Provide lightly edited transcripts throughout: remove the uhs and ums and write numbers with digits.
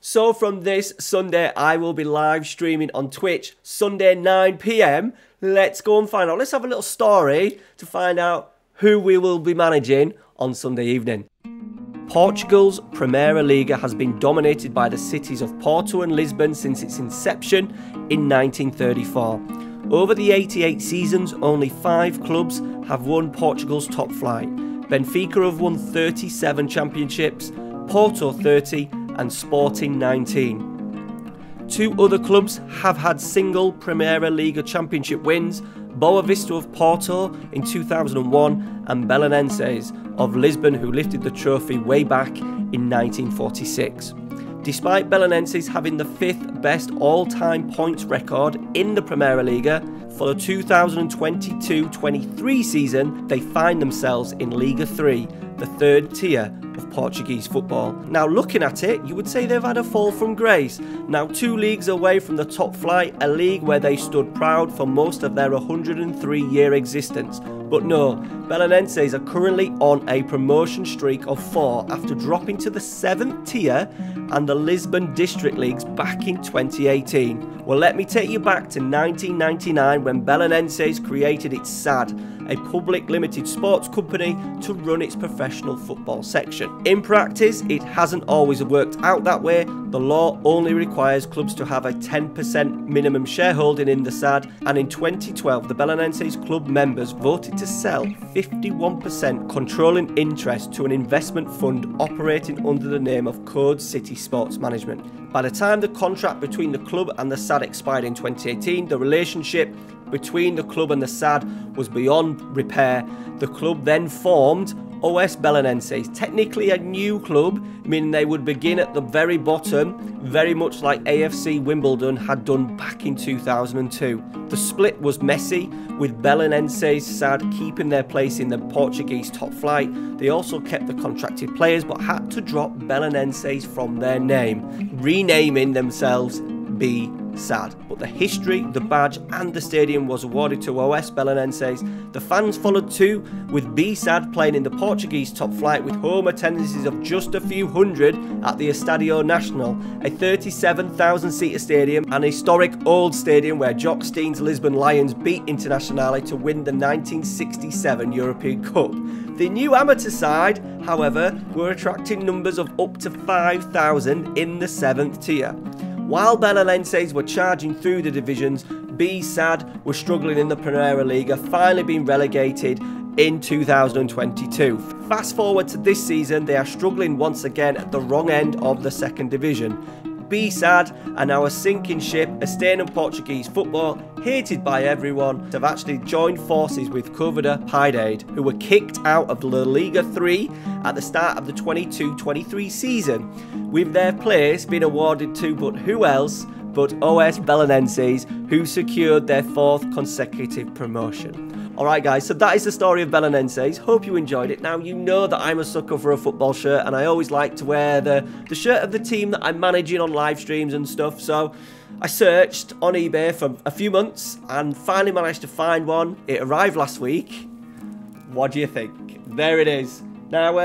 So from this Sunday, I will be live streaming on Twitch, Sunday 9 PM. Let's go and find out. Let's have a little story to find out who we will be managing on Sunday evening. Portugal's Primeira Liga has been dominated by the cities of Porto and Lisbon since its inception in 1934. Over the 88 seasons, only 5 clubs have won Portugal's top flight. Benfica have won 37 championships, Porto 30 and Sporting 19. 2 other clubs have had single Primeira Liga championship wins, Boa Vista of Porto in 2001 and Belenenses of Lisbon, who lifted the trophy way back in 1946. Despite Belenenses having the 5th best all-time points record in the Primeira Liga, for the 2022-23 season, they find themselves in Liga 3, the 3rd tier of Portuguese football. Now looking at it, you would say they've had a fall from grace. Now 2 leagues away from the top flight, a league where they stood proud for most of their 103-year existence. But no, Belenenses are currently on a promotion streak of 4 after dropping to the 7th tier and the Lisbon District Leagues back in 2018. Well, let me take you back to 1999 when Belenenses created its SAD, a public limited sports company to run its professional football section. In practice, it hasn't always worked out that way. The law only requires clubs to have a 10% minimum shareholding in the SAD, and in 2012 the Belenenses club members voted to sell 51% controlling interest to an investment fund operating under the name of Code City Sports Management. By the time the contract between the club and the SAD expired in 2018, the relationship between the club and the SAD was beyond repair. The club then formed OS Belenenses, technically a new club, meaning they would begin at the very bottom, very much like AFC Wimbledon had done back in 2002. The split was messy, with Belenenses SAD keeping their place in the Portuguese top flight. They also kept the contracted players but had to drop Belenenses from their name, renaming themselves B-SAD. But the history, the badge and the stadium was awarded to OS Belenenses. The fans followed too, with B-SAD playing in the Portuguese top flight with home attendances of just a few hundred at the Estadio Nacional, a 37,000 seater stadium, an historic old stadium where Jock Stein's Lisbon Lions beat Internazionale to win the 1967 European Cup. The new amateur side, however, were attracting numbers of up to 5,000 in the 7th tier. While Belenenses were charging through the divisions, B-SAD were struggling in the Primeira Liga, finally being relegated in 2022. Fast forward to this season, they are struggling once again at the wrong end of the 2nd division. B-SAD are now a sinking ship, a stain in Portuguese football, hated by everyone, have actually joined forces with Covada Piedade, who were kicked out of La Liga 3 at the start of the 22-23 season, with their place being awarded to but who else but OS Belenenses, who secured their 4th consecutive promotion. Alright guys, so that is the story of Belenenses. Hope you enjoyed it. Now you know that I'm a sucker for a football shirt and I always like to wear the shirt of the team that I'm managing on live streams and stuff. So I searched on eBay for a few months and finally managed to find one. It arrived last week. What do you think? There it is. Now,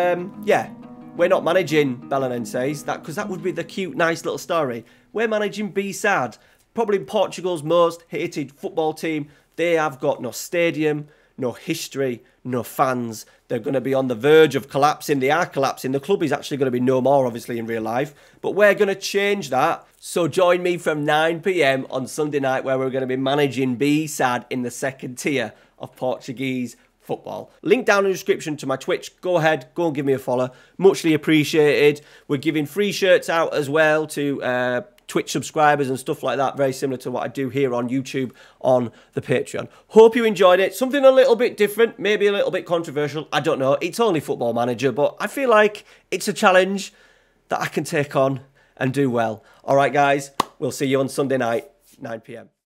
yeah, we're not managing Belenenses, because that would be the cute, nice little story. We're managing B-SAD, probably Portugal's most hated football team. They have got no stadium, no history, no fans. They're going to be on the verge of collapsing. They are collapsing. The club is actually going to be no more, obviously, in real life. But we're going to change that. So join me from 9 PM on Sunday night where we're going to be managing B-SAD in the 2nd tier of Portuguese football. Link down in the description to my Twitch. Go ahead, go and give me a follow. Muchly appreciated. We're giving free shirts out as well to Twitch subscribers and stuff like that, very similar to what I do here on YouTube on the Patreon. Hope you enjoyed it. Something a little bit different, maybe a little bit controversial. I don't know. It's only Football Manager, but I feel like it's a challenge that I can take on and do well. All right, guys, we'll see you on Sunday night, 9 PM.